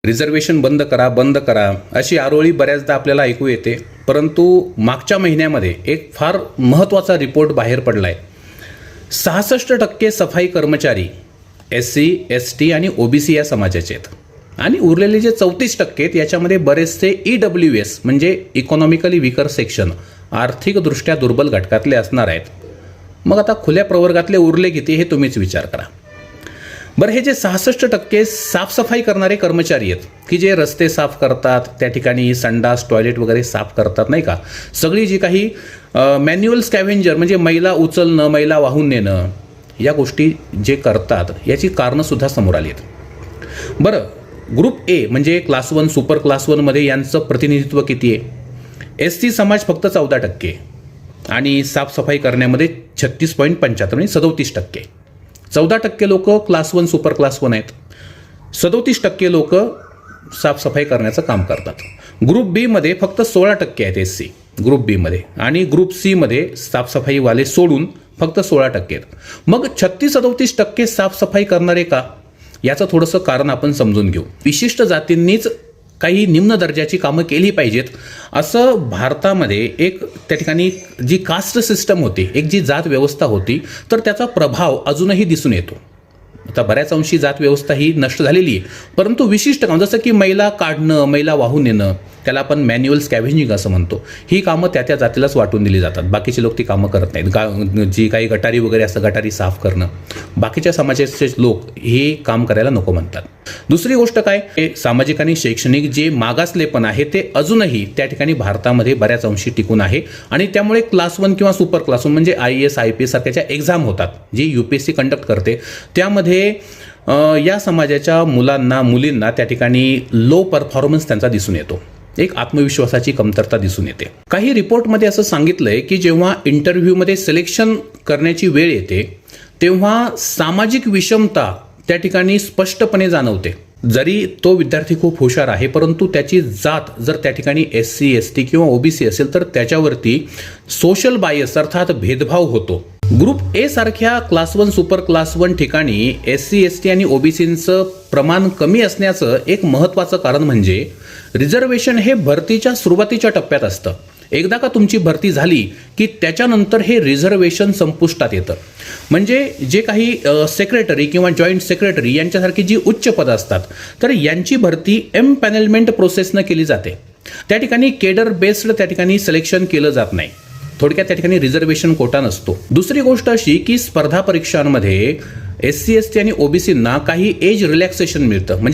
Reservation बंद करा बंद करा अशी आरोळी बऱ्याचदा आपल्याला ऐकू येते. परंतु मागच्या महिन्यामध्ये एक फार महत्त्वाचा रिपोर्ट बाहेर पडला आहे. 66% सफाई कर्मचारी SC, ST आणि OBC या समाजाचे आहेत आणि उरलेले जे 34% आहेत याच्यामध्ये बरेचसे EWS म्हणजे इकॉनॉमिकली वीकर सेक्शन, आर्थिकदृष्ट्या दुर्बल घटकातले असणार आहेत. मग आता खुल्या प्रवर्गातले उरले किती हे तुम्हीच विचार करा. बरं, हे जे 66% साफसफाई करणारे कर्मचारी आहेत की जे रस्ते साफ करतात, त्या ठिकाणी संडास टॉयलेट वगैरे साफ करतात नाही का, सगळी जी काही मॅन्युअल स्कॅव्हेंजर म्हणजे मैला उचलणं, मैला वाहून नेणं या गोष्टी जे करतात याची कारणंसुद्धा समोर आली आहेत. बरं, ग्रुप A म्हणजे क्लास 1 सुपर क्लास 1 मध्ये यांचं प्रतिनिधित्व किती आहे? SC समाज फक्त 14% आणि साफसफाई करण्यामध्ये 36.75 म्हणजे 37%. 14% लोक क्लास 1 सुपर क्लास 1 आहेत, 37% लोक साफसफाई करण्याचं काम करतात. ग्रुप B मध्ये फक्त 16% आहेत SC ग्रुप B मध्ये, आणि ग्रुप C मध्ये साफसफाईवाले सोडून फक्त 16% आहेत. मग 36-37% साफसफाई करणारे का? याचं थोडंसं कारण आपण समजून घेऊ. विशिष्ट जातींनीच काही निम्न दर्जाची कामं केली पाहिजेत असं भारतामध्ये एक त्या ठिकाणी जी कास्ट सिस्टम होती, एक जी जात व्यवस्था होती, तर त्याचा प्रभाव अजूनही दिसून येतो. आता बऱ्याच अंशी जात व्यवस्था ही नष्ट झालेली आहे, परंतु विशिष्ट काम जसं की मैला काढणं, मैला वाहून नेणं, त्याला आपण मॅन्युअल स्कॅव्हेंजिंग असं म्हणतो, ही कामं त्या जातीलाच वाटून दिली जातात. बाकीचे लोक ती कामं करत नाहीत. जी काही गटारी वगैरे असतं, गटारी साफ करणं, बाकीच्या समाजाचे लोक हे काम करायला नको म्हणतात. दुसरी गोष्ट काय, हे सामाजिक आणि शैक्षणिक जे मागासलेपण आहे ते अजूनही त्या ठिकाणी भारतामध्ये बऱ्याच अंशी टिकून आहे आणि त्यामुळे क्लास 1 किंवा सुपर क्लास 1 म्हणजे IAS IPS सारख्याच्या एक्झाम होतात जी UPSC कंडक्ट करते, त्यामध्ये या समाजाच्या मुलांना मुलींना त्या ठिकाणी लो परफॉर्मन्स त्यांचा दिसून येतो, एक आत्मविश्वासाची कमतरता दिसून येते. काही रिपोर्टमध्ये असं सांगितलंय की जेव्हा इंटरव्ह्यूमध्ये सिलेक्शन करण्याची वेळ येते तेव्हा सामाजिक विषमता त्या ठिकाणी स्पष्टपणे जाणवते. जरी तो विद्यार्थी खूप हुशार आहे, परंतु त्याची जात जर त्या ठिकाणी SC, ST किंवा OBC असेल तर त्याच्यावरती सोशल बायस अर्थात भेदभाव होतो. ग्रुप A सारख्या क्लास 1 सुपर क्लास 1 ठिकाणी SC, ST आणि OBCचं प्रमाण कमी असण्याचं एक महत्त्वाचं कारण म्हणजे रिझर्वेशन हे भरतीच्या सुरुवातीच्या टप्प्यात असतं. एकदा का तुमची भरती झाली की त्याच्यानंतर हे रिझर्वेशन संपुष्टात येतं. म्हणजे जे काही सेक्रेटरी किंवा जॉईंट सेक्रेटरी यांच्यासारखी जी उच्च पदं असतात तर यांची भरती एम्पॅनलमेंट प्रोसेसनं केली जाते. त्या ठिकाणी केडर बेस्ड त्या ठिकाणी सिलेक्शन केलं जात नाही. थोडक्यात त्या ठिकाणी रिझर्वेशन कोटा नसतो. दुसरी गोष्ट अशी की स्पर्धा परीक्षांमध्ये SC, ST आणि OBCंना काही एज रिलॅक्सेशन मिळतं. म्हणजे